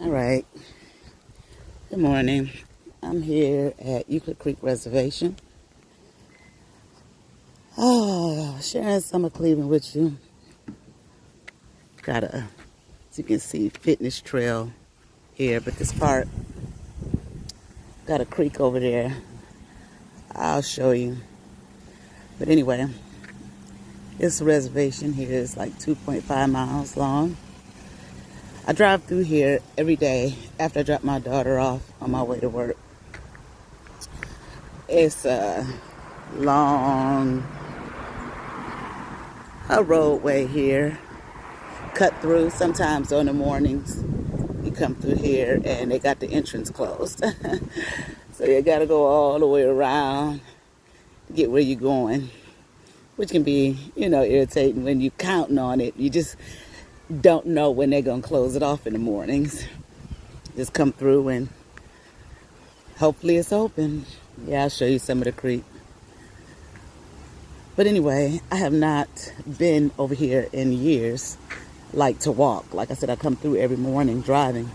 All right. Good morning. I'm here at Euclid Creek Reservation. Sharing some of Cleveland with you. Got a, as you can see, fitness trail here, but this part got a creek over there. I'll show you. But anyway, this reservation here is like 2.5 miles long. I drive through here every day after I drop my daughter off on my way to work. It's a long roadway here, cut through. Sometimes on the mornings you come through here and they got the entrance closed. So you gotta go all the way around to get where you're going, which can be, irritating when you're counting on it. You just don't know when they're gonna close it off in the mornings. Just come through and hopefully it's open. Yeah, I'll show you some of the creek. But anyway, I have not been over here in years, like to walk. Like I said, I come through every morning driving.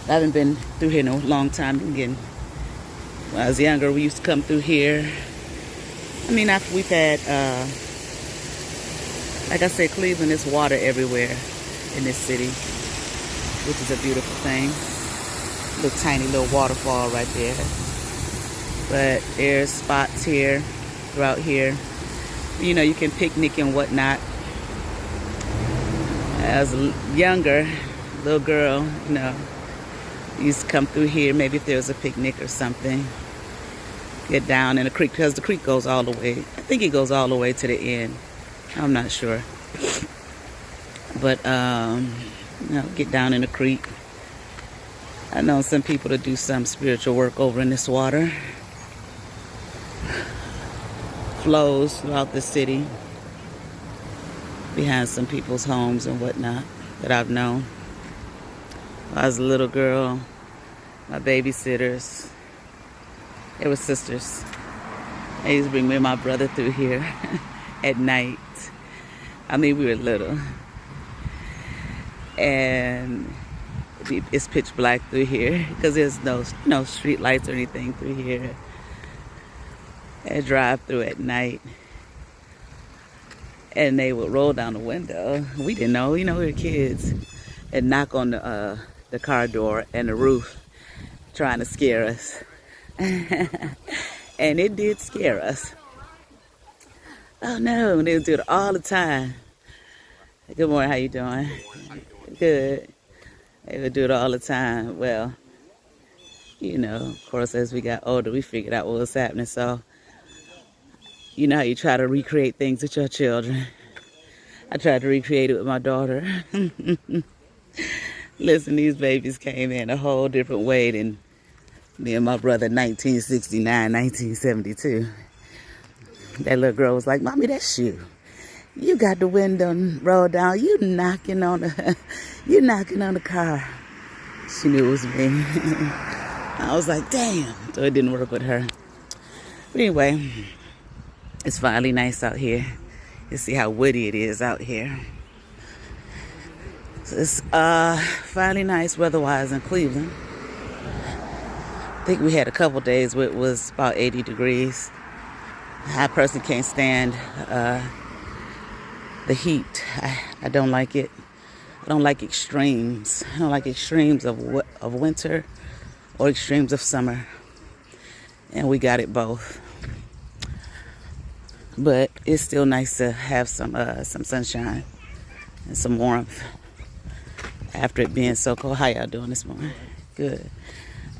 I haven't been through here in a long time. Again, when I was younger, we used to come through here. I mean, after we've had, like I said, Cleveland is water everywhere in this city, which is a beautiful thing. Little tiny little waterfall right there. But there's spots here, throughout here. You can picnic and whatnot. As a younger little girl, used to come through here, maybe if there was a picnic or something. Get down in the creek, because the creek goes all the way. I think it goes all the way to the end. I'm not sure. But, get down in the creek. I know some people to do some spiritual work over in this water. Flows throughout the city, behind some people's homes and whatnot that I've known. When I was a little girl, my babysitters, they were sisters. They used to bring me and my brother through here at night. I mean, we were little. And it's pitch black through here because there's no street lights or anything through here. And drive through at night. And they would roll down the window. We didn't know, we were kids. And knock on the car door and the roof, trying to scare us. And it did scare us. Oh no, they would do it all the time. Good morning, how you doing? Good. They would do it all the time. Well, of course, as we got older, we figured out what was happening. So, you know how you try to recreate things with your children. I tried to recreate it with my daughter. Listen, these babies came in a whole different way than me and my brother in 1969, 1972. That little girl was like, "Mommy, that's you. You got the window rolled down. You knocking on the car." She knew it was me. I was like, damn. So it didn't work with her. But anyway, it's finally nice out here. You see how woody it is out here. So it's finally nice weather-wise in Cleveland. I think we had a couple days where it was about 80 degrees. I personally can't stand the heat. I don't like it. I don't like extremes. I don't like extremes of winter or extremes of summer. And we got it both. But it's still nice to have some sunshine and some warmth after it being so cold. How y'all doing this morning? Good.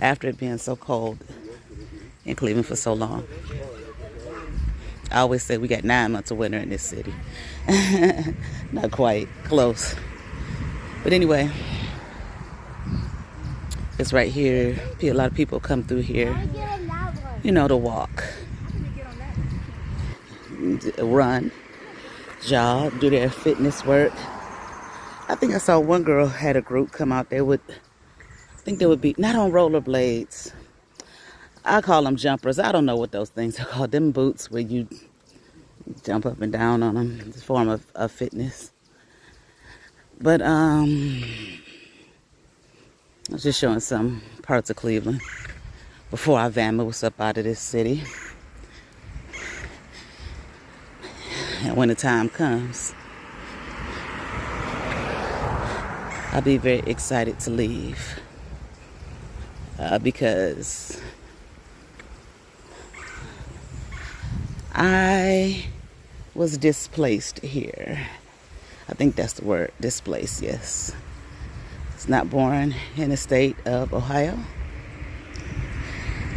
After it being so cold in Cleveland for so long. I always say we got 9 months of winter in this city. Not quite. Close. But anyway, it's right here. A lot of people come through here, to walk, run, jog, do their fitness work. I think I saw one girl had a group come out. They would be not on rollerblades. I call them jumpers. I don't know what those things are called. Them boots where you jump up and down on them. It's a form of fitness. But I was just showing some parts of Cleveland before I vamoose up out of this city. And when the time comes, I'll be very excited to leave. Because I was displaced here. I think that's the word, displaced, yes. It's not born in the state of Ohio.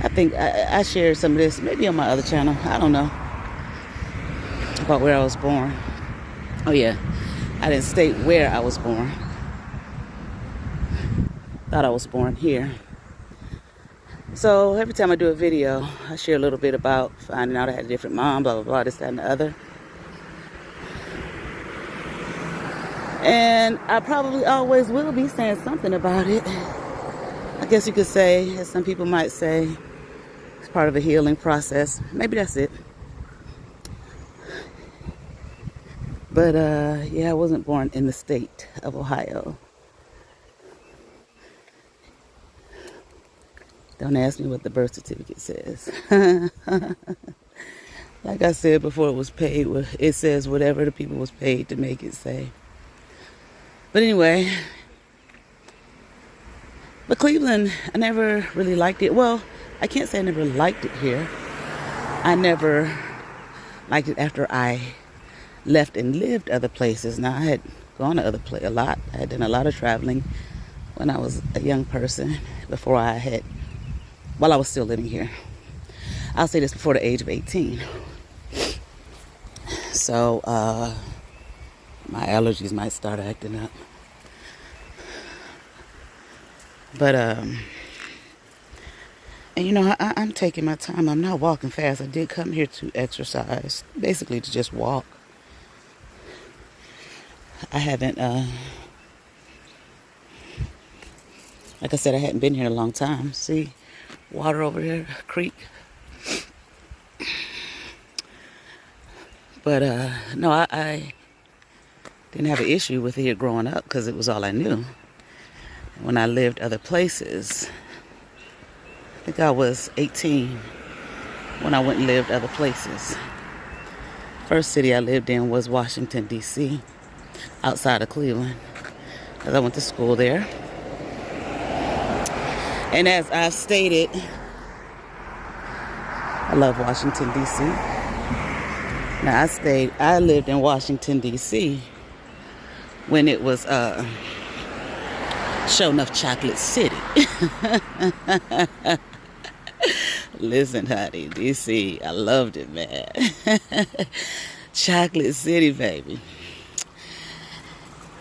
I think I shared some of this maybe on my other channel. I don't know. About where I was born. Oh yeah, I didn't state where I was born. Thought I was born here. So every time I do a video, I share a little bit about finding out I had a different mom, blah, blah, blah, this, that, and the other. And I probably always will be saying something about it. I guess you could say, as some people might say, it's part of a healing process. Maybe that's it. But yeah, I wasn't born in the state of Ohio. Don't ask me what the birth certificate says. Like I said before, it was paid. It says whatever the people was paid to make it say. But anyway, but Cleveland, I never really liked it. Well, I can't say I never liked it here. I never liked it after I left and lived other places. Now, I had gone to other places a lot. I had done a lot of traveling when I was a young person, while I was still living here. I'll say this, before the age of 18. So, my allergies might start acting up. But, and you know, I'm taking my time. I'm not walking fast. I did come here to exercise, basically to just walk. I haven't, like I said, I hadn't been here in a long time. See, water over here, creek. But, no, I didn't have an issue with it here growing up because it was all I knew. When I lived other places, I think I was 18 when I went and lived other places. First city I lived in was Washington, D.C., outside of Cleveland, because I went to school there. And as I stated, I love Washington, D.C. Now, I lived in Washington, D.C. when it was Show Enough Chocolate City. Listen, honey, D.C., I loved it, man. Chocolate City, baby.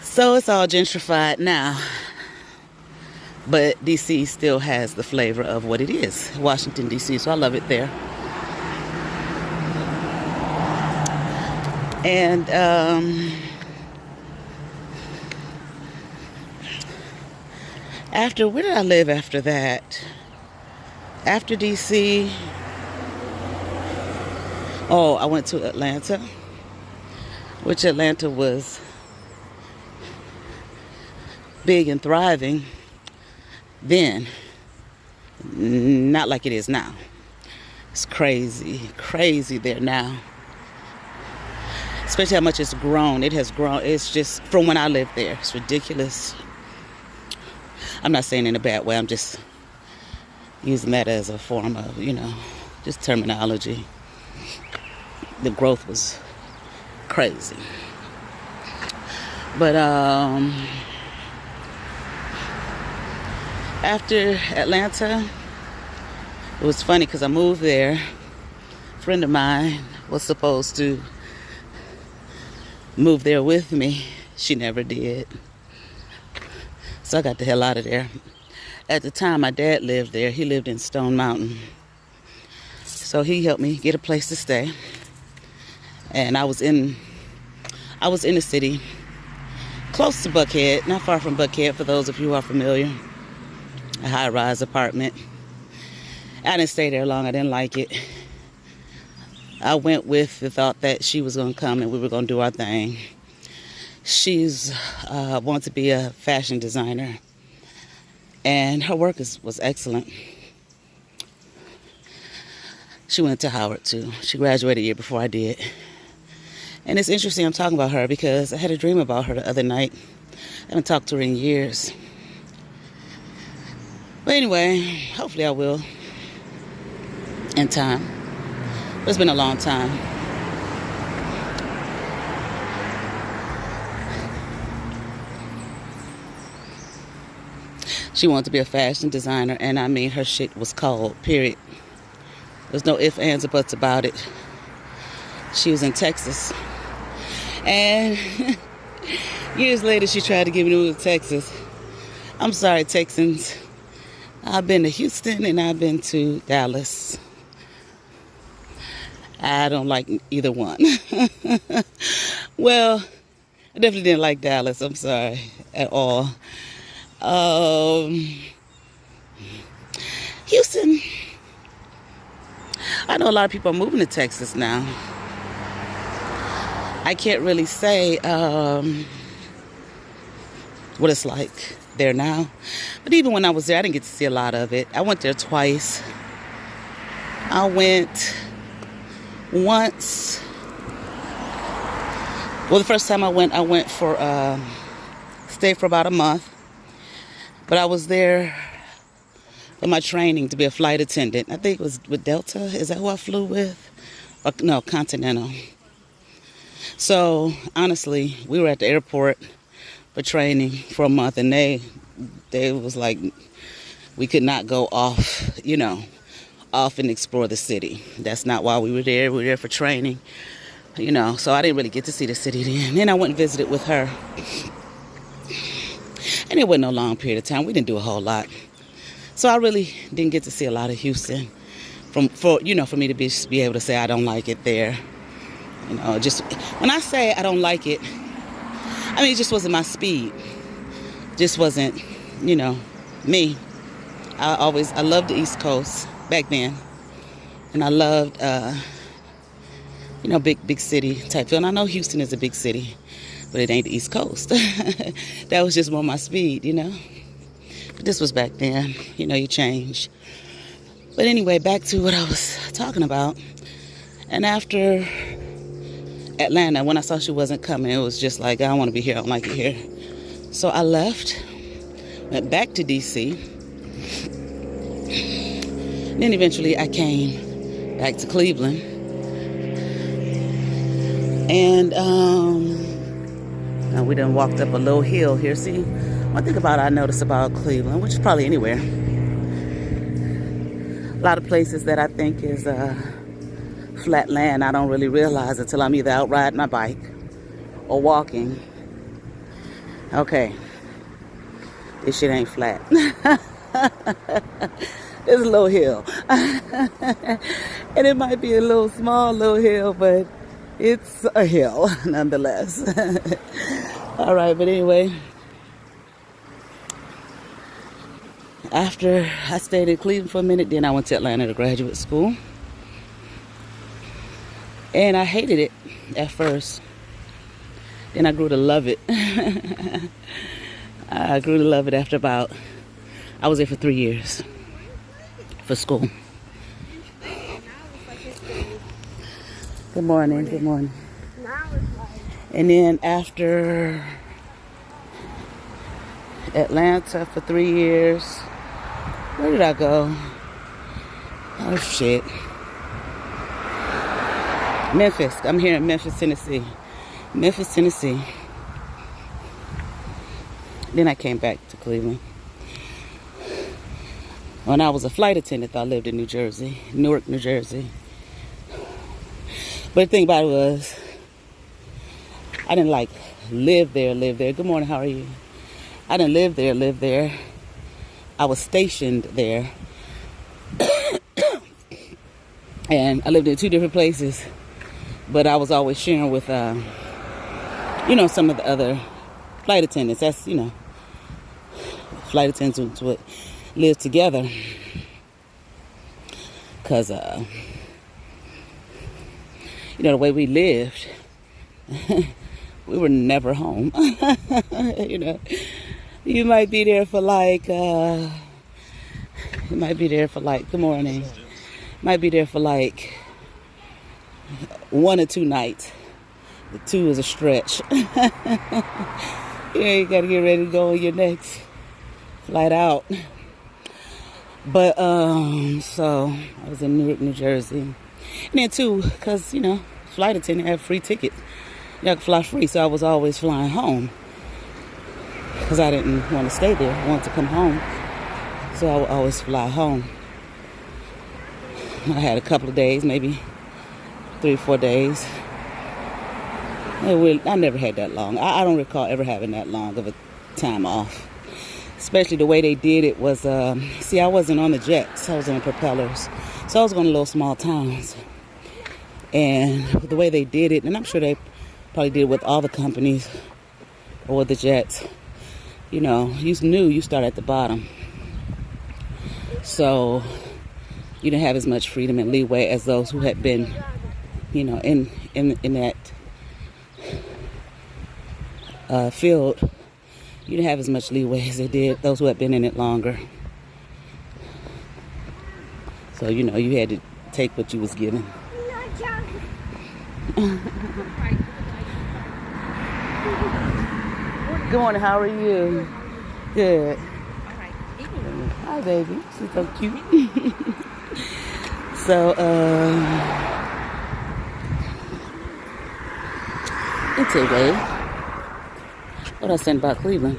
So it's all gentrified now. But D.C. still has the flavor of what it is, Washington, D.C., so I love it there. And where did I live after that? After D.C., I went to Atlanta, which Atlanta was big and thriving then, not like it is now. It's crazy there now. Especially how much it's grown. It has grown. It's just, from when I lived there, it's ridiculous. I'm not saying in a bad way. I'm just using that as a form of, just terminology. The growth was crazy. But after Atlanta, it was funny because I moved there. A friend of mine was supposed to move there with me. She never did. So I got the hell out of there. At the time, my dad lived there. He lived in Stone Mountain. So he helped me get a place to stay. And I was in the city, close to Buckhead, not far from Buckhead, for those of you who are familiar. A high-rise apartment. I didn't stay there long. I didn't like it. I went with the thought that she was going to come and we were going to do our thing. She's wants to be a fashion designer. And her work was excellent. She went to Howard too. She graduated a year before I did. And it's interesting I'm talking about her because I had a dream about her the other night. I haven't talked to her in years. But anyway, hopefully I will in time. But it's been a long time. She wanted to be a fashion designer, and I mean, her shit was cold, period. There's no ifs, ands, or buts about it. She was in Texas. And years later, she tried to get me to move to Texas. I'm sorry, Texans. I've been to Houston and I've been to Dallas. I don't like either one. Well, I definitely didn't like Dallas. I'm sorry, at all. Houston. I know a lot of people are moving to Texas now. I can't really say what it's like there now. But even when I was there, I didn't get to see a lot of it. I went there twice. I went once. Well, the first time I went for, stayed for about a month. But I was there for my training to be a flight attendant. I think it was with Delta. Is that who I flew with? Or, no, Continental. So, honestly, we were at the airport for training for a month, and they was like, we could not go off, off and explore the city. That's not why we were there. We were there for training, so I didn't really get to see the city then. Then I went and visited with her. And it wasn't no long period of time. We didn't do a whole lot. So I really didn't get to see a lot of Houston for me to be able to say I don't like it there. Just when I say I don't like it, I mean, it just wasn't my speed. Just wasn't, me. I loved the East Coast back then. And I loved, big city type feel. And I know Houston is a big city, but it ain't the East Coast. That was just more my speed, But this was back then. You change. But anyway, back to what I was talking about. And after Atlanta, when I saw she wasn't coming, it was just like, I don't want to be here. I don't like it here. So I left, went back to D.C. Then eventually I came back to Cleveland. And now we done walked up a little hill here. See, one thing I noticed about Cleveland, which is probably anywhere, a lot of places that I think is flat land, I don't really realize until I'm either out riding my bike or walking. Okay, this shit ain't flat. It's a little hill. And it might be a small little hill, but it's a hill nonetheless. All right, but anyway, after I stayed in Cleveland for a minute, then I went to Atlanta to graduate school. And I hated it at first. Then I grew to love it. I grew to love it after I was there for 3 years for school. Good morning, good morning. And then after Atlanta for 3 years, where did I go? Oh, shit. Memphis. I'm here in Memphis, Tennessee. Memphis, Tennessee. Then I came back to Cleveland. When I was a flight attendant, I lived in Newark, New Jersey. But the thing about it was, I didn't live there. Good morning, how are you? I didn't live there. I was stationed there. And I lived in 2 different places. But I was always sharing with, some of the other flight attendants. That's, flight attendants would live together. Because, the way we lived, we were never home. You might be there for like, good morning. Might be there for like 1 or 2 nights. The 2 is a stretch. Yeah, you gotta get ready to go on your next flight out. But, so I was in Newark, New Jersey. And then too, because, you know, flight attendant had free tickets. You could fly free, so I was always flying home. Because I didn't want to stay there. I wanted to come home. So I would always fly home. I had a couple of days, maybe 3 or 4 days. I never had that long. I don't recall ever having that long of a time off. Especially the way they did it was, see, I wasn't on the jets. I was on the propellers. So I was going to little small towns. And the way they did it, and I'm sure they probably did it with all the companies or the jets, you know, you knew you start at the bottom. So you didn't have as much freedom and leeway as those who had been, you know, in that field. You didn't have as much leeway as they did those who had been in it longer. So, you know, you had to take what you was given. Good morning, how are you? Good. Hi, baby. She's so cute. So, anyway, what I said about Cleveland.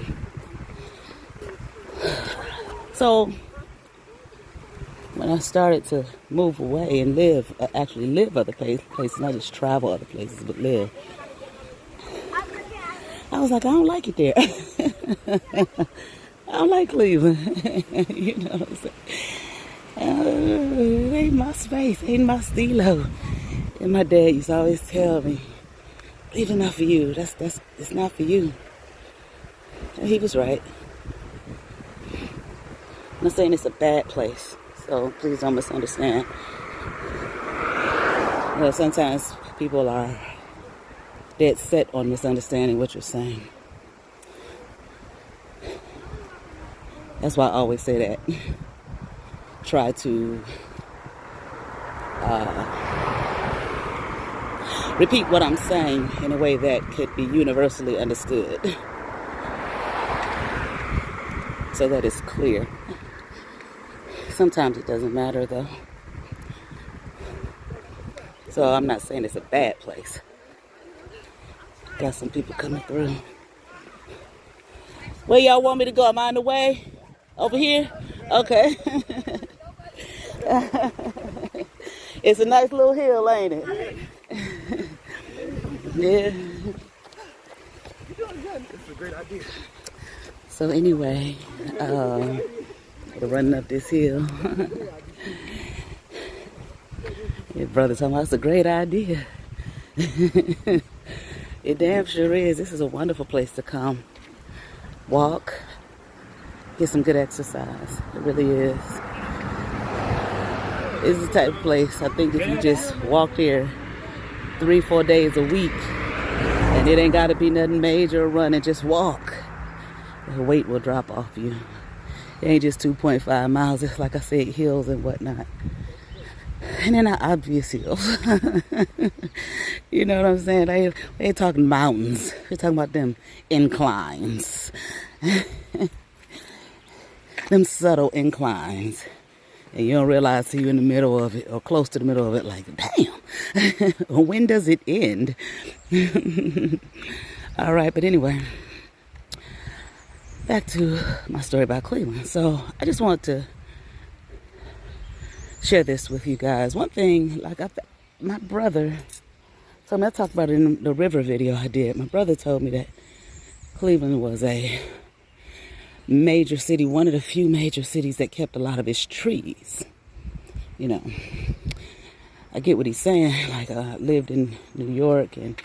So, when I started to move away and live, actually live other places, not just travel other places, but live, I was like, I don't like it there. I don't like Cleveland. You know what I'm saying? It ain't my space, ain't my stilo. And my dad used to always tell me, Cleveland not for you. It's not for you. And he was right. I'm not saying it's a bad place, so please don't misunderstand. You know, sometimes people are dead set on misunderstanding what you're saying. That's why I always say that. Try to repeat what I'm saying in a way that could be universally understood, so that it's clear. Sometimes it doesn't matter, though. So I'm not saying it's a bad place. Got some people coming through. Where y'all want me to go? Am I on the way? Over here? Okay. It's a nice little hill, ain't it? Yeah. It's a great idea. So anyway, we're running up this hill. Your brother talking about it's a great idea. It damn sure is. This is a wonderful place to come. Walk. Get some good exercise. It really is. It's the type of place, I think, if you just walk here 3-4 days a week, and it ain't got to be nothing major or run, and just walk, the weight will drop off you. It ain't just 2.5 miles. It's like I said, hills and whatnot. And they're not obvious hills. You know what I'm saying? They ain't talking mountains. We're talking about them inclines. Them subtle inclines. And you don't realize till you're in the middle of it, or close to the middle of it, like, damn, when does it end? All right, but anyway, back to my story about Cleveland. So I just wanted to share this with you guys. One thing, like my brother told me, I talked about it in the river video I did. My brother told me that Cleveland was a major city, one of the few major cities that kept a lot of its trees. You know, I get what he's saying. Like, I lived in New York and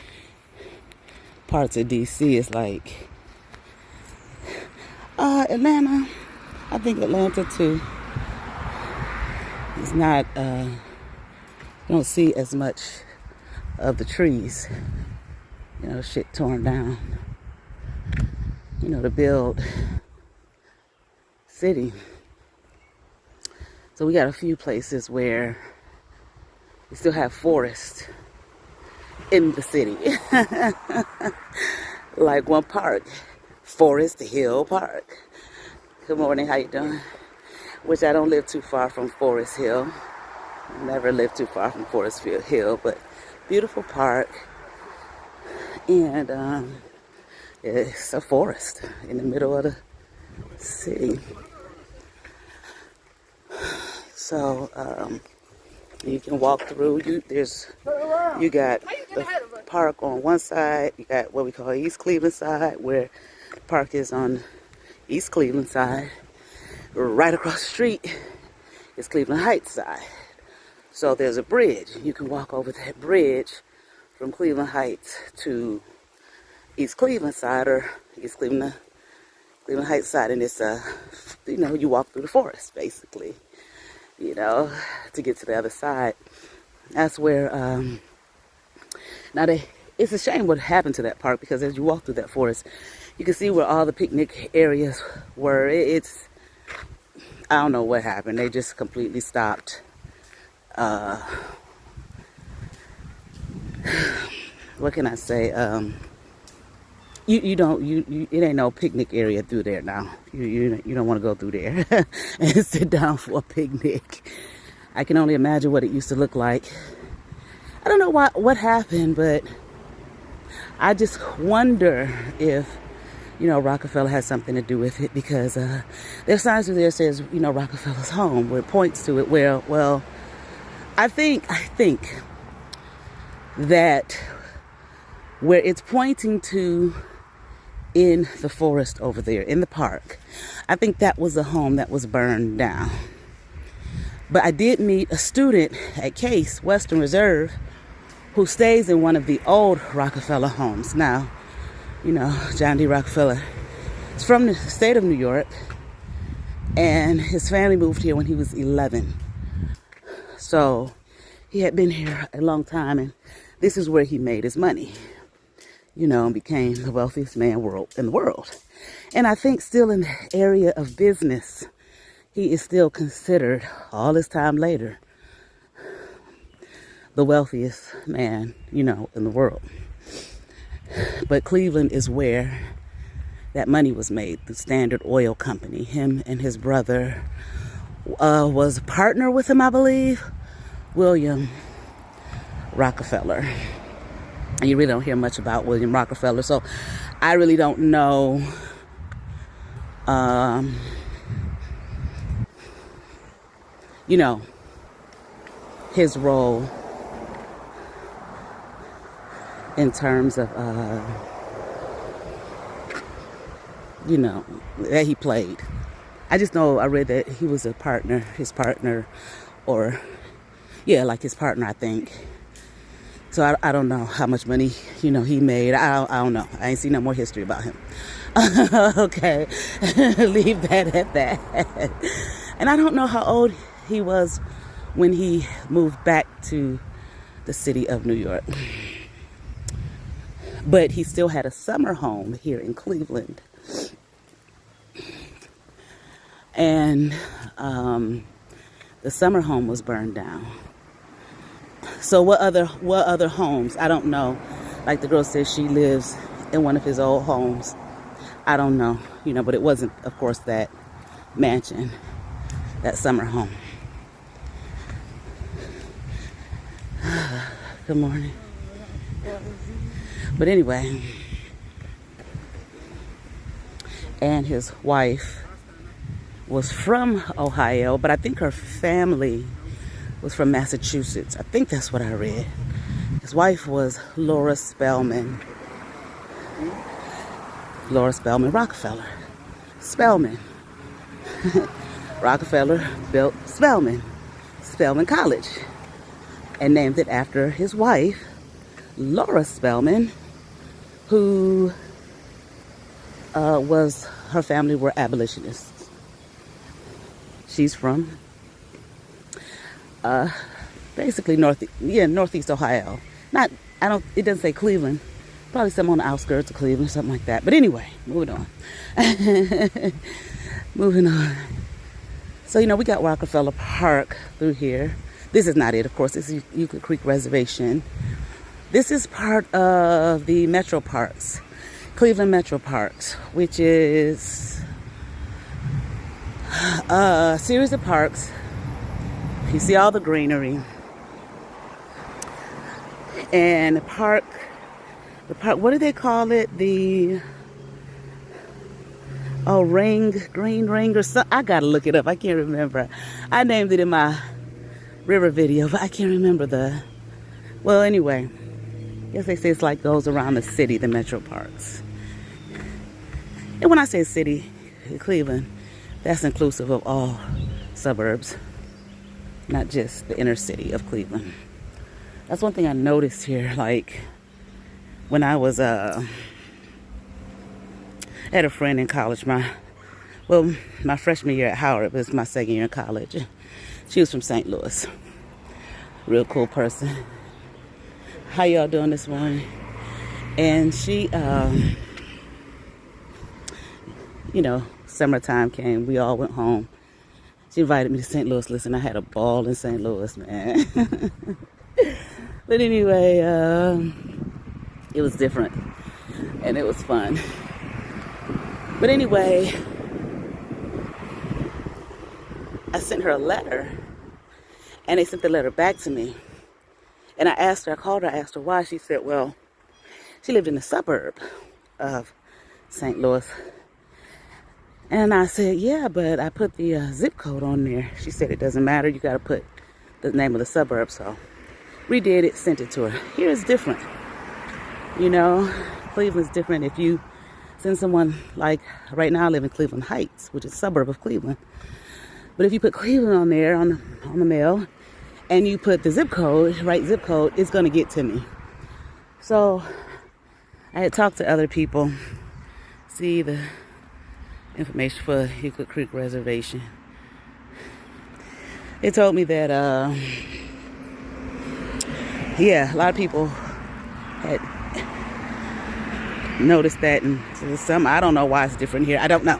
parts of DC. It's like Atlanta. I think Atlanta too. It's not, you don't see as much of the trees. You know, shit torn down. You know, to build city. So we got a few places where we still have forest in the city. Like one park, Forest Hill Park. Good morning, how you doing? Which I don't live too far from Forest Hill. Never lived too far from Forest Hill, but beautiful park. And it's a forest in the middle of the city. So you can walk through. You got the park on one side. You got what we call East Cleveland side, where the park is on East Cleveland side. Right across the street is Cleveland Heights side. So there's a bridge. You can walk over that bridge from Cleveland Heights to East Cleveland side, or East Cleveland Heights side, and it's you walk through the forest basically, to get to the other side. That's where it's a shame what happened to that park, because as you walk through that forest, you can see where all the picnic areas were. I don't know what happened. They just completely stopped. What can I say? It ain't no picnic area through there now. You don't want to go through there and sit down for a picnic. I can only imagine what it used to look like. I don't know what happened, but I just wonder if Rockefeller has something to do with it, because there's signs through there says Rockefeller's home, where it points to it. Well, I think that where it's pointing to in the forest over there, in the park, I think that was a home that was burned down. But I did meet a student at Case Western Reserve who stays in one of the old Rockefeller homes. Now, John D. Rockefeller is from the state of New York, and his family moved here when he was 11. So he had been here a long time, and this is where he made his money, and became the wealthiest man in the world. And I think still in the area of business, he is still considered, all this time later, the wealthiest man, in the world. But Cleveland is where that money was made, the Standard Oil Company. Him and his brother was a partner with him, I believe, William Rockefeller. And you really don't hear much about William Rockefeller, so I really don't know his role in terms of that he played. I just know I read that he was his partner, like his partner, I think. So I don't know how much money, he made. I don't know. I ain't seen no more history about him. Okay. Leave that at that. And I don't know how old he was when he moved back to the city of New York. But he still had a summer home here in Cleveland. And the summer home was burned down. So what other homes? I don't know. Like the girl says, she lives in one of his old homes. I don't know, but it wasn't, of course, that mansion, that summer home. Good morning. But anyway, and his wife was from Ohio, but I think her family was from Massachusetts. I think that's what I read. His wife was Laura Spellman Rockefeller. Spellman. Rockefeller built Spellman College, and named it after his wife, Laura Spellman, who her family were abolitionists. She's from basically Northeast Ohio. It doesn't say Cleveland. Probably some on the outskirts of Cleveland, something like that. But anyway, moving on. Moving on. So, you know, we got Rockefeller Park through here. This is not it, of course. This is Euclid Creek Reservation. This is part of the Metro Parks, Cleveland Metro Parks, which is a series of parks. You see all the greenery. And the park, what do they call it? The green ring or something. I gotta look it up. I can't remember. I named it in my river video, but I can't remember well, anyway, I guess they say it's like goes around the city, the metro parks. And when I say city, Cleveland, that's inclusive of all suburbs, not just the inner city of Cleveland. That's one thing I noticed here, like when I was had a friend in college, my freshman year at Howard, but it's my second year in college. She was from St. Louis. Real cool person. How y'all doing this morning? And she, you know, summertime came. We all went home. She invited me to St. Louis. Listen, I had a ball in St. Louis, man. But anyway, it was different. And it was fun. But anyway, I sent her a letter, and they sent the letter back to me. And I called her, I asked her why. She said, well, she lived in the suburb of St. Louis. And I said, yeah, but I put the zip code on there. She said, it doesn't matter. You got to put the name of the suburb. So redid it, sent it to her. Here it's different. You know, Cleveland's different. If you send someone, like right now I live in Cleveland Heights, which is a suburb of Cleveland. But if you put Cleveland on there, on the mail, and you put the zip code, right zip code, it's going to get to me. So I had talked to other people, see the information for Euclid Creek Reservation. They told me that, yeah, a lot of people had noticed that, and some, I don't know why it's different here. I don't know.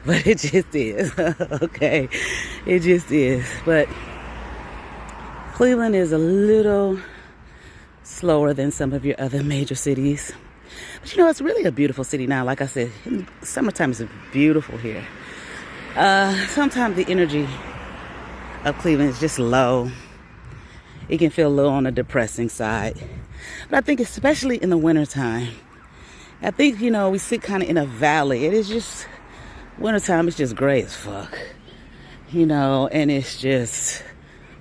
But it just is. Okay. It just is. But Cleveland is a little slower than some of your other major cities. But you know, it's really a beautiful city now. Like I said, summertime is beautiful here. Sometimes the energy of Cleveland is just low. It can feel a little on the depressing side. But I think especially in the wintertime, I think, you know, we sit kind of in a valley. It is just, wintertime is just gray as fuck. You know, and it's just,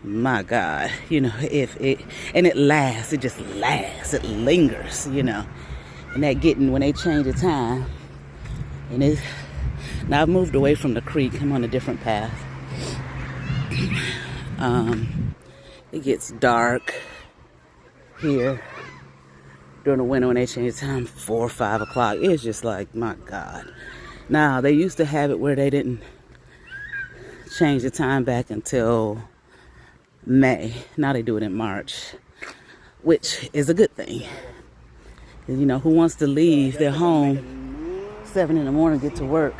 my God, you know, and it lasts, it just lasts, it lingers, you know. And that when they change the time, and now I've moved away from the creek, I'm on a different path. It gets dark here during the winter when they change the time, 4 or 5 o'clock. It's just like, my God. Now, they used to have it where they didn't change the time back until May. Now they do it in March, which is a good thing. You know, who wants to leave their home 7 in the morning, get to work?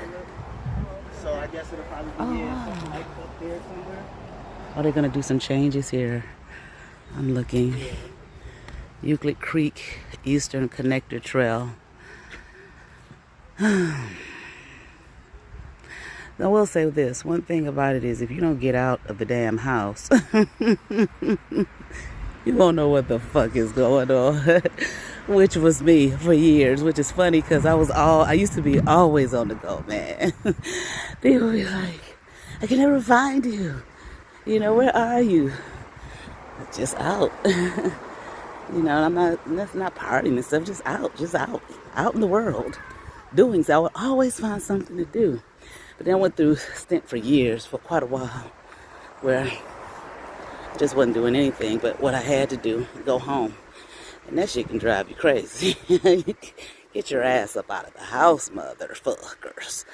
So I guess it'll probably be up there somewhere. Are they going to do some changes here? I'm looking. Euclid Creek Eastern Connector Trail. I will say this. One thing about it is if you don't get out of the damn house, you won't know what the fuck is going on. Which was me for years, which is funny because I used to be always on the go, man. People be like, I can never find you. You know, where are you? Just out. You know, that's not partying and stuff, just out in the world, doing so. I would always find something to do. But then I went through a stint for years, for quite a while, where I just wasn't doing anything but what I had to do, go home. And that shit can drive you crazy. Get your ass up out of the house, motherfuckers.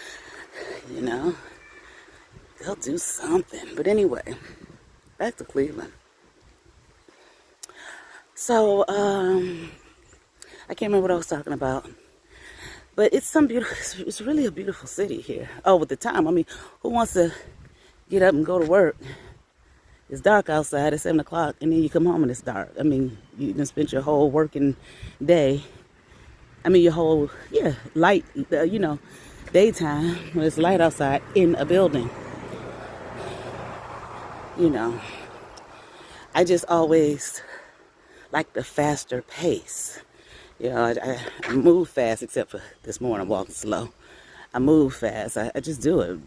You know? Go do something. But anyway, back to Cleveland. So, I can't remember what I was talking about. But it's it's really a beautiful city here. Oh, with the time, I mean, who wants to get up and go to work? It's dark outside at 7 o'clock, and then you come home and it's dark. I mean, you can spend your whole working day. I mean, your whole, light, daytime when it's light outside in a building. I just always like the faster pace. I move fast, except for this morning I'm walking slow. I move fast. I just do it.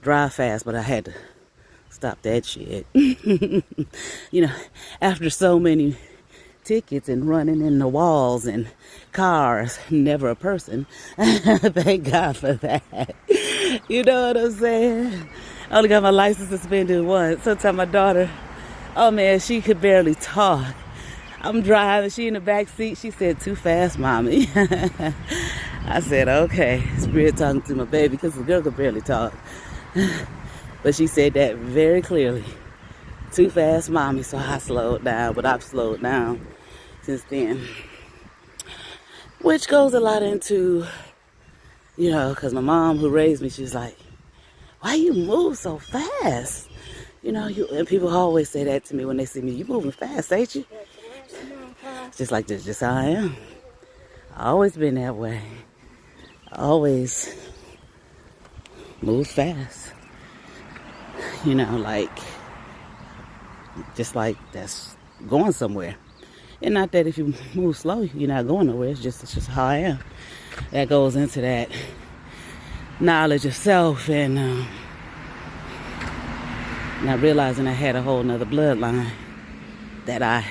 Drive fast, but I had to stop that shit. After so many tickets and running in the walls and cars, never a person. Thank God for that. You know what I'm saying? I only got my license suspended once. Sometimes my daughter, oh man, she could barely talk. I'm driving, she in the back seat. She said, "Too fast, mommy." I said, okay. Spirit talking to my baby, because the girl could barely talk. But she said that very clearly. "Too fast, mommy." So I slowed down, but I've slowed down since then. Which goes a lot into, because my mom who raised me, she's like, "Why you move so fast?" And people always say that to me when they see me. "You moving fast, ain't you?" It's just like, this just how I am. I always been that way. I always move fast. Just like that's going somewhere. And not that if you move slow, you're not going nowhere. It's just how I am. That goes into that knowledge of self and not realizing I had a whole nother bloodline that I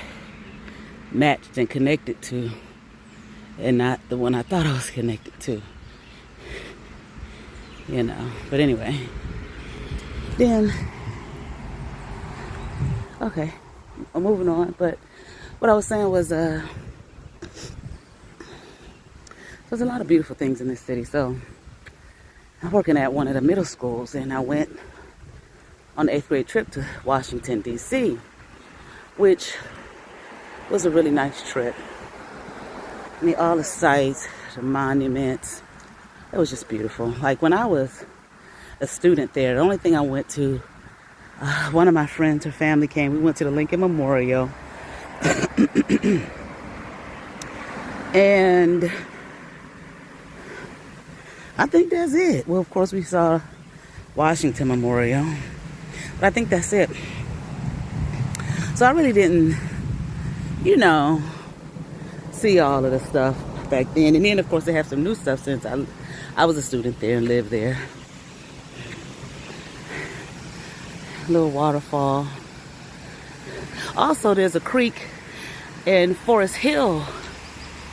matched and connected to, and not the one I thought I was connected to. But anyway, then, okay, I'm moving on. But what I was saying was, there's a lot of beautiful things in this city. So I'm working at one of the middle schools, and I went on the 8th grade trip to Washington, D.C., which was a really nice trip. I mean, all the sights, the monuments, it was just beautiful. Like when I was a student there, the only thing I went to, one of my friends, her family came, we went to the Lincoln Memorial. And I think that's it. Well, of course, we saw Washington Memorial, but I think that's it. So I really didn't, see all of the stuff back then. And then, of course, they have some new stuff since I was a student there and lived there. Little waterfall. Also, there's a creek in Forest Hill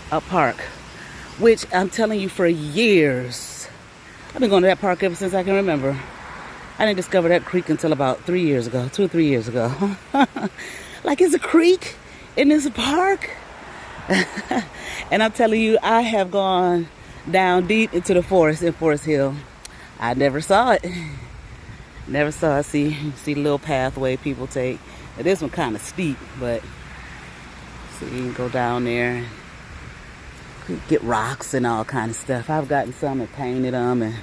Park, which I'm telling you, for years, I've been going to that park ever since I can remember. I didn't discover that creek until about 2 or 3 years ago. Like, it's a creek in this park. And I'm telling you, I have gone down deep into the forest in Forest Hill. I never saw it. Never saw it. See the little pathway people take. Now, this one kind of steep, but see, you can go down there and get rocks and all kind of stuff. I've gotten some and painted them and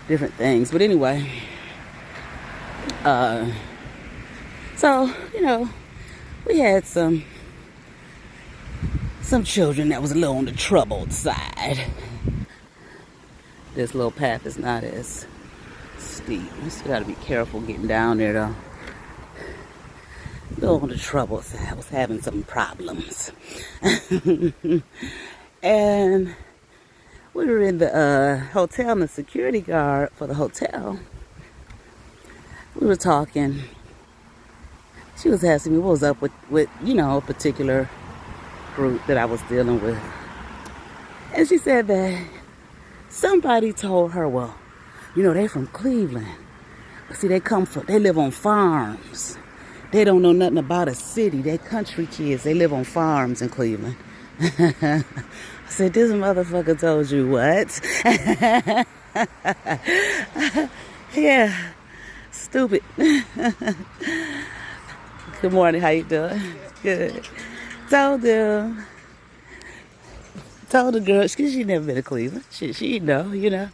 different things. But anyway, so, we had some children that was a little on the troubled side. This little path is not as steep. You still gotta be careful getting down there though. A little on the troubled side. I was having some problems. And we were in the hotel, and the security guard for the hotel, we were talking. She was asking me what was up with a particular group that I was dealing with. And she said that somebody told her, well, they from Cleveland. But see, they live on farms. They don't know nothing about a city. They country kids. They live on farms in Cleveland. I said, this motherfucker told you what? Yeah, stupid. Good morning, how you doing? Good. Told them told the girl, she never been to Cleveland. She know, you know.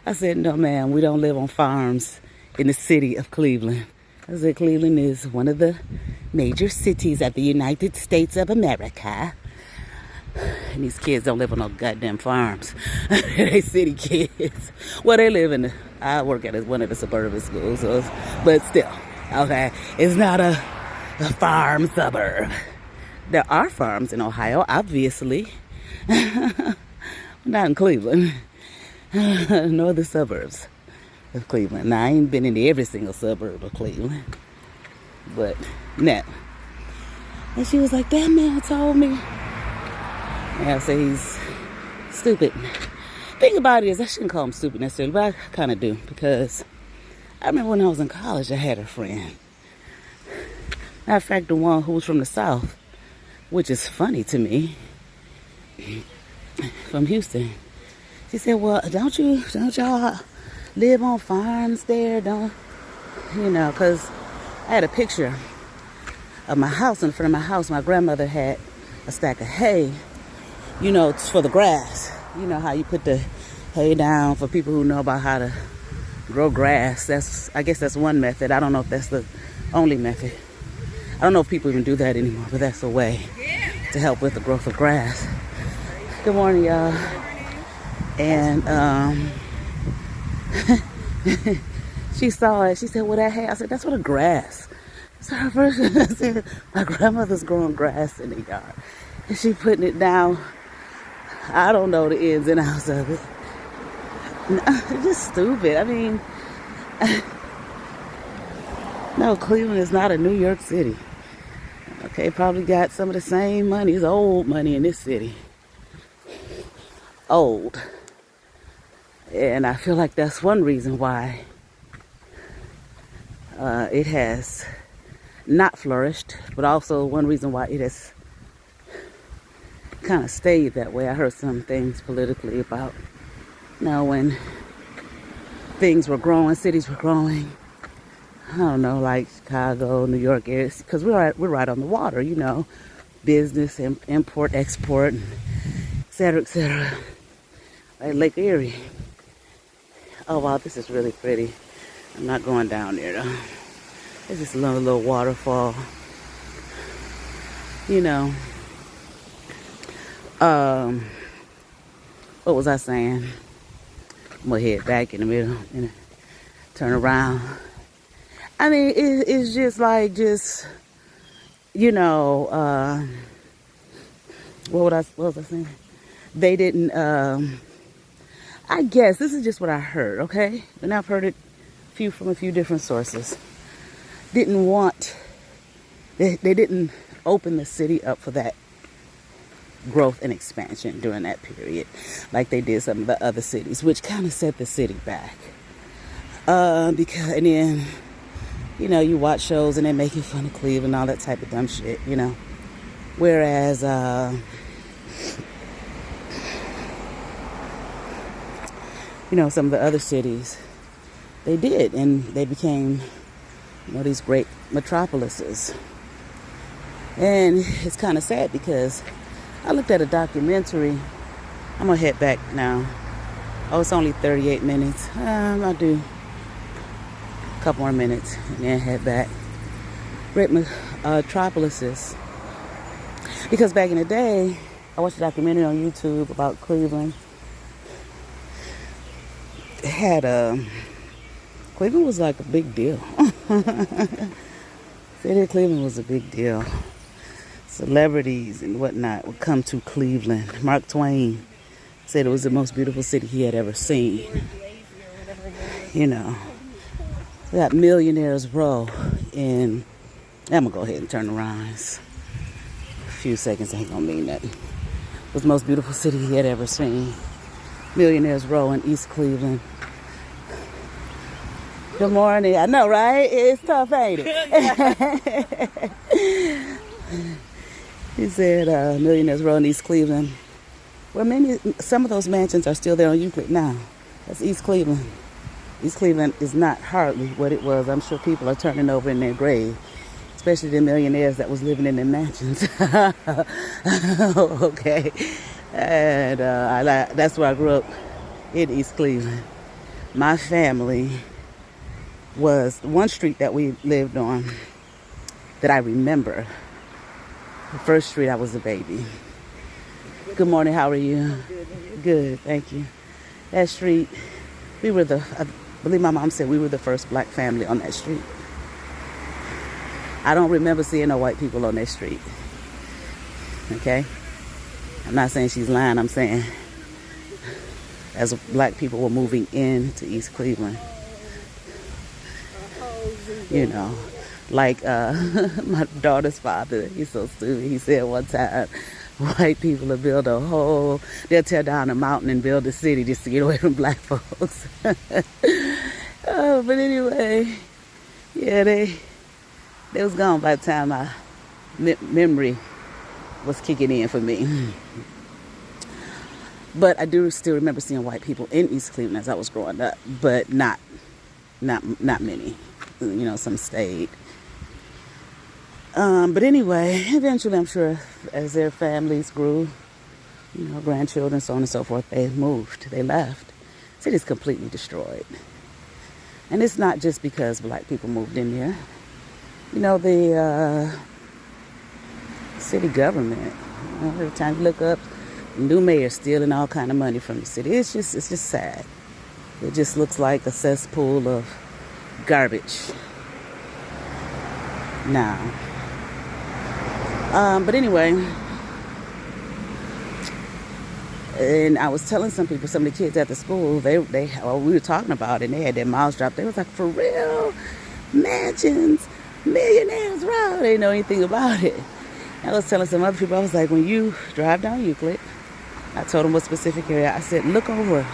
I said, no, ma'am, we don't live on farms in the city of Cleveland. I said, Cleveland is one of the major cities of the United States of America. And these kids don't live on no goddamn farms. They city kids. Well, they live in I work at one of the suburban schools, so but still, okay, it's not a farm suburb. There are farms in Ohio, obviously. Not in Cleveland. Nor the suburbs of Cleveland. Now, I ain't been into every single suburb of Cleveland. But, no. And she was like, that man told me. And I say he's stupid. Thing about it is, I shouldn't call him stupid necessarily, but I kind of do. Because I remember when I was in college, I had a friend. Matter of fact, the one who was from the South, which is funny to me, from Houston. She said, well, don't y'all live on farms there? Don't, you know, because I had a picture of my house. In front of my house, my grandmother had a stack of hay, you know, for the grass. You know how you put the hay down for people who know about how to grow grass. I guess that's one method. I don't know if that's the only method. I don't know if people even do that anymore, but that's a way to help with the growth of grass. Good morning, y'all. And she saw it. She said, well, that hay. I said, that's what a grass. So her first, I said, my grandmother's growing grass in the yard. And she putting it down. I don't know the ins and outs of it. No, it's just stupid. I mean, no, Cleveland is not a New York City. Okay, probably got some of the same money. It's old money in this city. Old. And I feel like that's one reason why it has not flourished, but also one reason why it has kind of stayed that way. I heard some things politically about, you know, when things were growing, cities were growing. I don't know, like Chicago, New York areas, because we're right on the water, you know, business, import, export, et cetera, like Lake Erie. Oh wow, this is really pretty. I'm not going down there though. It's just a little waterfall. You know. What was I saying? I'm gonna head back in the middle and turn around. I mean, it's just like, you know, what was I saying? They didn't, I guess this is just what I heard, okay? And I've heard it from a few different sources. They didn't open the city up for that growth and expansion during that period, like they did some of the other cities, which kind of set the city back. And then, you know, you watch shows and they're making fun of Cleveland and all that type of dumb shit, you know. Whereas, you know, some of the other cities, they did, and they became, you know, these great metropolises. And it's kind of sad because I looked at a documentary. I'm going to head back now. Oh, it's only 38 minutes. I'll do a couple more minutes and then head back. Great metropolises. Because back in the day, I watched a documentary on YouTube about Cleveland. It had Cleveland was like a big deal. City of Cleveland was a big deal. Celebrities and whatnot would come to Cleveland. Mark Twain said it was the most beautiful city he had ever seen. You know, we got Millionaires Row in. I'm gonna go ahead and turn around. It's a few seconds ain't gonna mean nothing. It was the most beautiful city he had ever seen. Millionaires Row in East Cleveland. Good morning. I know, right? It's tough, ain't it? He said Millionaires Row in East Cleveland. Well, some of those mansions are still there on Euclid now. That's East Cleveland. East Cleveland is not hardly what it was. I'm sure people are turning over in their grave especially the millionaires that was living in the mansions. Okay. And that's where I grew up, in East Cleveland. My family was one street that we lived on that I remember. The first street I was a baby. Good morning, how are you? Good, thank you. That street, I believe my mom said we were the first black family on that street. I don't remember seeing no white people on that street. Okay? I'm not saying she's lying. I'm saying as black people were moving into East Cleveland, you know, like my daughter's father, he's so stupid. He said one time, white people will they'll tear down a mountain and build a city just to get away from black folks. Oh, but anyway, yeah, they was gone by the time my memory was kicking in for me. But I do still remember seeing white people in East Cleveland as I was growing up, but not many. You know, some stayed. But anyway, eventually I'm sure as their families grew, you know, grandchildren, so on and so forth, they moved, they left. City's completely destroyed. And it's not just because black people moved in there. You know, the city government, you know, every time you look up, new mayor stealing all kind of money from the city. It's just sad. It just looks like a cesspool of garbage now. But anyway, and I was telling some people, some of the kids at the school, we were talking about it, and they had their mouths dropped. They was like, for real? Mansions, millionaires, wow. They didn't know anything about it. I was telling some other people, I was like, when you drive down Euclid, I told them what specific area. I said, look over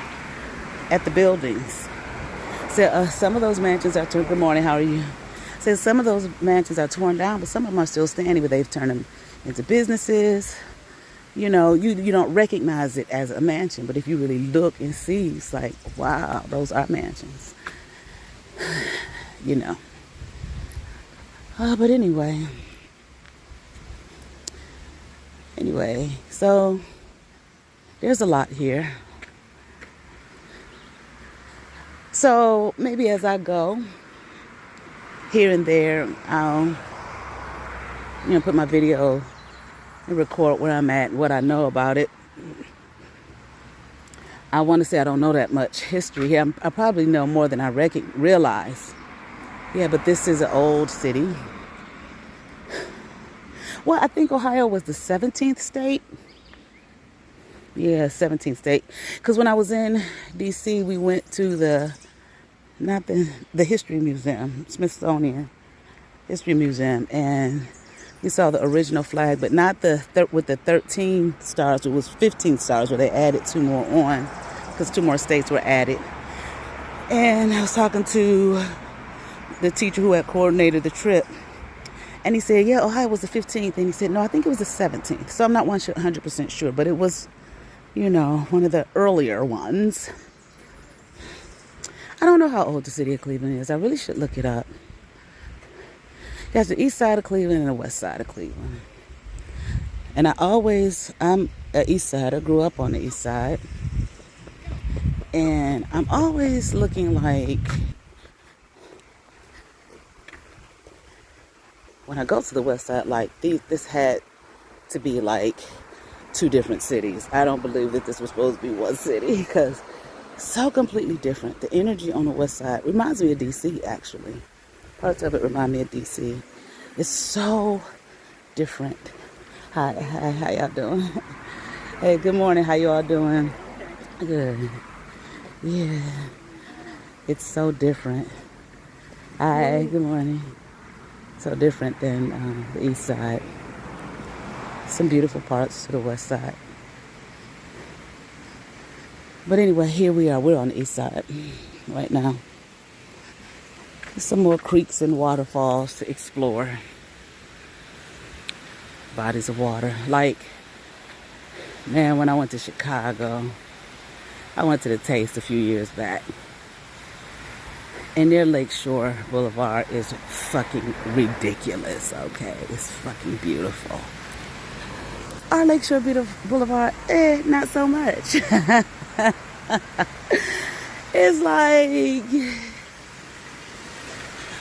at the buildings. I said, some of those mansions are torn. Good morning, how are you? I said, some of those mansions are torn down, but some of them are still standing, but they've turned them into businesses. You know, you don't recognize it as a mansion, but if you really look and see, it's like, wow, those are mansions. You know. But anyway, so there's a lot here. So maybe as I go here and there, I'll, you know, put my video and record where I'm at and what I know about it. I want to say I don't know that much history here. I probably know more than I realize. Yeah, but this is an old city. Well, I think Ohio was the 17th state. Yeah, 17th state. Because when I was in D.C., we went to the History Museum, Smithsonian History Museum, and we saw the original flag, but not with the 13 stars. It was 15 stars where they added 2 more on because 2 more states were added. And I was talking to the teacher who had coordinated the trip, and he said, yeah, Ohio was the 15th. And he said, no, I think it was the 17th. So I'm not 100% sure, but it was, you know, one of the earlier ones. I don't know how old the city of Cleveland is. I really should look it up. There's the east side of Cleveland and the west side of Cleveland. And I'm an east sider, grew up on the east side. And I'm always looking like, when I go to the west side, like this had to be like 2 different cities. I don't believe that this was supposed to be one city because it's so completely different. The energy on the west side reminds me of DC, actually. Parts of it remind me of DC. It's so different. Hi, how y'all doing? Hey, good morning, how you all doing? Good. Yeah, it's so different. Hi, good morning. So different than the east side. Some beautiful parts to the west side. But anyway, here we are. We're on the east side right now. There's some more creeks and waterfalls to explore. Bodies of water. Like, man, when I went to Chicago, I went to the Taste a few years back. And their Lakeshore Boulevard is fucking ridiculous, okay? It's fucking beautiful. Our Lakeshore Boulevard, not so much. It's like,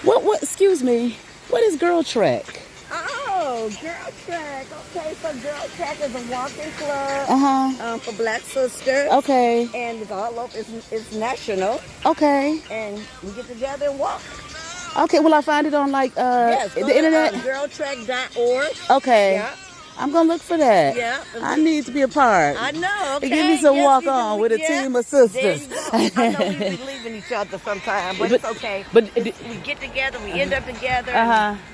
what, excuse me, what is Girl Trek? Oh, Girl Trek. Okay, so Girl Trek is a walking club for black sisters. Okay. And it's all over, it's national. Okay. And we get together and walk. Okay, will I find it on like yes, the internet? Girltrek.org. Okay. Yeah. I'm gonna look for that. Yeah. I need to be a part. I know. Okay. Give me some walk on with a team of sisters. I know we be leaving each other sometimes, but it's okay. But we get together, we end up together.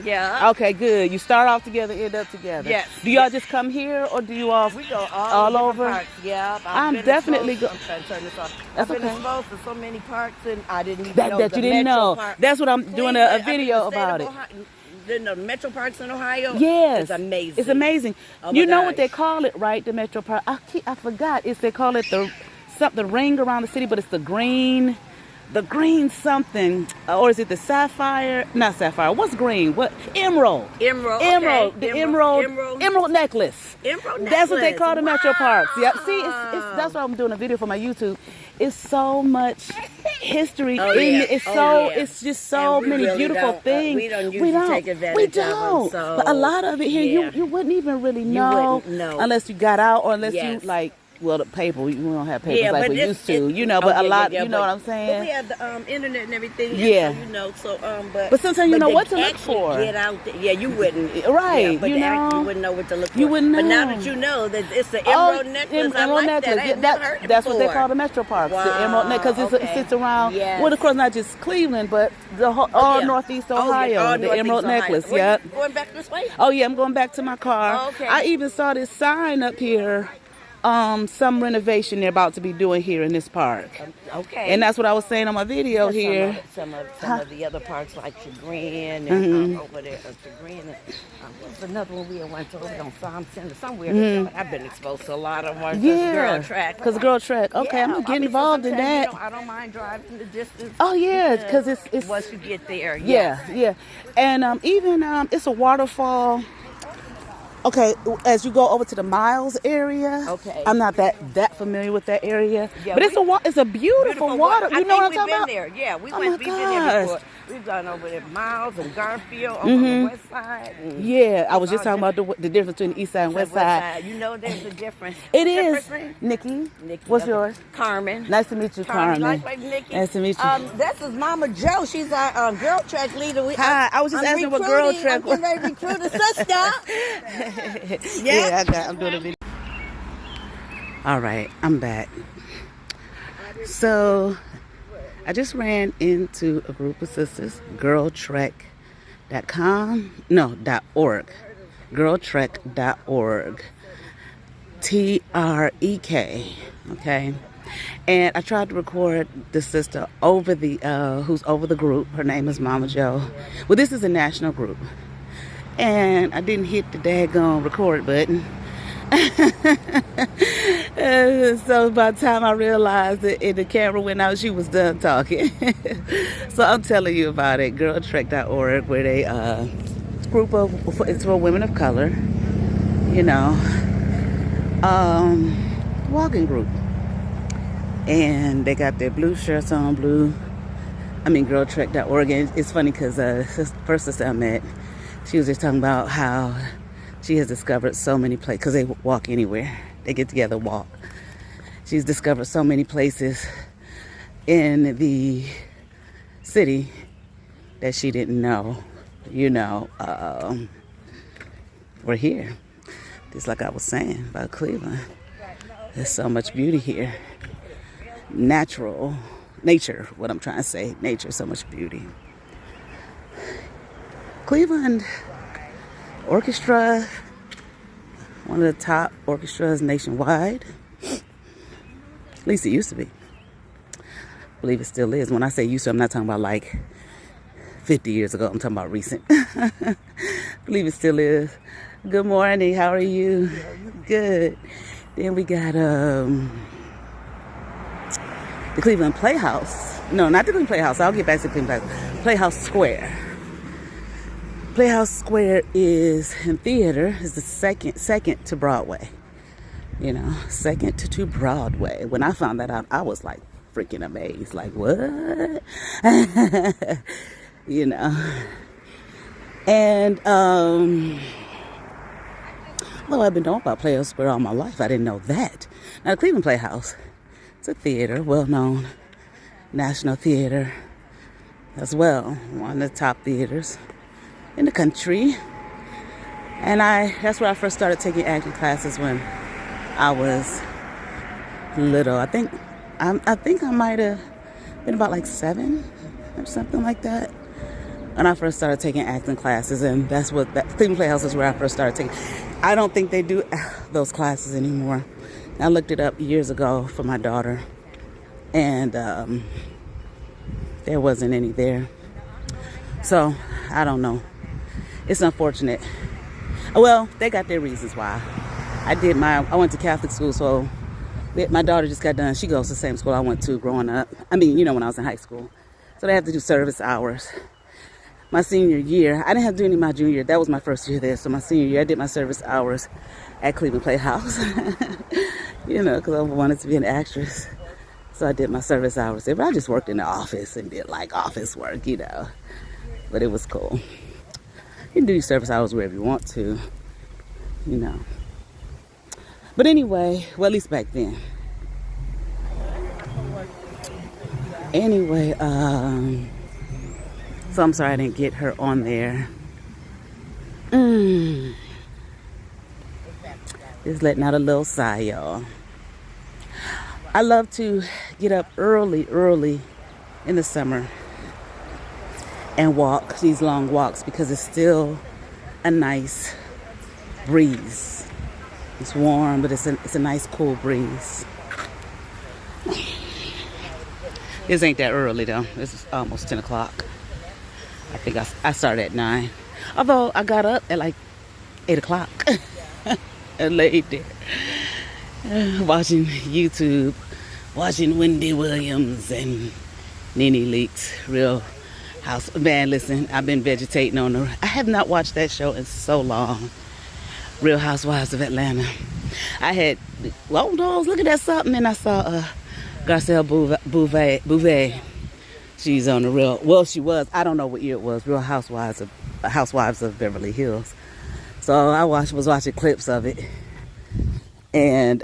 Yeah. Okay, good. You start off together, end up together. Yes. Do y'all just come here, or do you all? We go all over. Parks. Yeah. I'm definitely I'm trying to turn this off. I've been exposed to so many parks, and I didn't even know that you didn't know. Park. That's what I'm doing a video about it. The metro parks in Ohio. Yes, it's amazing. It's amazing. Oh you know what they call it, right? The metro park. I forgot. They call it the ring around the city, but it's the green something, or is it the sapphire? Not sapphire. What's green? What emerald? Emerald. Emerald. Okay. The emerald necklace. Emerald necklace. That's what they call the metro parks. Yep. Wow. See, that's why I'm doing a video for my YouTube. It's so much history in it. It's just so many really beautiful things. We don't usually take advantage of them. So, but a lot of it here, you wouldn't even really know, unless you got out, or unless you like. Well, the paper, we don't have papers like we used to, but a lot, you know what I'm saying? But we have the internet and everything. Yeah. So, but sometimes you know what to look for. Get out there. Yeah, you wouldn't. Right, yeah, but you know. You wouldn't know what to look for. You wouldn't know. But now that you know that it's the emerald necklace, I like that. I had never heard it That's before. what they call the metro parks, the emerald necklace, because it sits around, well, of course, not just Cleveland, but the whole, all Northeast Ohio, the emerald necklace, yeah. Going back this way? Oh, yeah, I'm going back to my car. Oh, okay. I even saw this sign up here. Some renovation they're about to be doing here in this park. Okay. And that's what I was saying on my video here. Some of the other parks like Chagrin and over there, Chagrin. And, what's another one we went over on Farm Center somewhere. I've been exposed to a lot of ones. Yeah. Girl Trek. Because Girl Trek. Okay, yeah, I'm going to get involved in that. I don't mind driving the distance. Oh, yeah, because it's... Once you get there, yeah. And even it's a waterfall. Okay, as you go over to the Miles area, I'm not that familiar with that area, but it's a beautiful water. You know what I'm talking about? There. Yeah, we've been there before. We've gone over there, Miles and Garfield on the west side. Yeah, I was just talking about the difference between the east side and west side. You know, there's a difference. It is. Nikki. What's yours? Carmen. Nice to meet you, Carmen. Like Nikki. Nice to meet you. This is Mama Joe. She's our Girl Trek leader. Hi, I was just asking what Girl Trek was. I'm getting ready to recruit a sister. I'm doing a video. All right, I'm back. So I just ran into a group of sisters, girltrek.com, .org, girltrek.org, TREK, okay? And I tried to record the sister over who's over the group. Her name is Mama Joe. Well, this is a national group. And I didn't hit the daggone record button. So by the time I realized that the camera went out, she was done talking. So I'm telling you about it. Girltrek.org, where they group of, it's for women of color, walking group. And they got their blue shirts on, Girltrek.org. And it's funny because first sister I met, she was just talking about how she has discovered so many places, because they walk anywhere. They get together, walk. She's discovered so many places in the city that she didn't know, were here. Just like I was saying about Cleveland. There's so much beauty here. Nature, what I'm trying to say. Nature, so much beauty. Cleveland Orchestra, one of the top orchestras nationwide. At least it used to be. I believe it still is. When I say used to, I'm not talking about like 50 years ago. I'm talking about recent. I believe it still is. Good morning. How are you? Good. Then we got the Cleveland Playhouse. No, not the Cleveland Playhouse. I'll get back to Cleveland Playhouse Square. Playhouse Square is in theater. Is the second to Broadway. You know, second to Broadway. When I found that out, I was like freaking amazed. Like, what? You know. And well, I've been knowing about Playhouse Square all my life. I didn't know that. Now, the Cleveland Playhouse, it's a theater, well-known national theater as well. One of the top theaters in the country. And that's where I first started taking acting classes when I was little. I think I might have been about like 7 or something like that when I first started taking acting classes. And that's what that Cleveland Playhouse is where I first started taking. I don't think they do those classes anymore. I looked it up years ago for my daughter, and there wasn't any there. So I don't know. It's unfortunate. Well, they got their reasons why. I went to Catholic school, so my daughter just got done. She goes to the same school I went to growing up. I mean, you know, when I was in high school. So they have to do service hours. My senior year, I didn't have to do any my junior year. That was my first year there. So my senior year, I did my service hours at Cleveland Playhouse. You know, because I wanted to be an actress. So I did my service hours there. But I just worked in the office and did like office work, you know. But it was cool. You can do your service hours wherever you want to, you know. But anyway, well, at least back then. Anyway, so I'm sorry I didn't get her on there. Just letting out a little sigh, y'all. I love to get up early in the summer and walk these long walks because it's still a nice breeze. It's warm, but it's a nice cool breeze. This ain't that early though. It's almost 10 o'clock. I think I started at 9. Although I got up at like 8 o'clock and laid there watching YouTube, watching Wendy Williams and Nene Leakes, Real House. Man, listen, I've been vegetating on I have not watched that show in so long. Real Housewives of Atlanta. I had, well, I was looking at something and I saw Garcelle Bouvet. She's on the Real, well, she was, I don't know what year it was, Real Housewives of Beverly Hills. So I was watching clips of it. And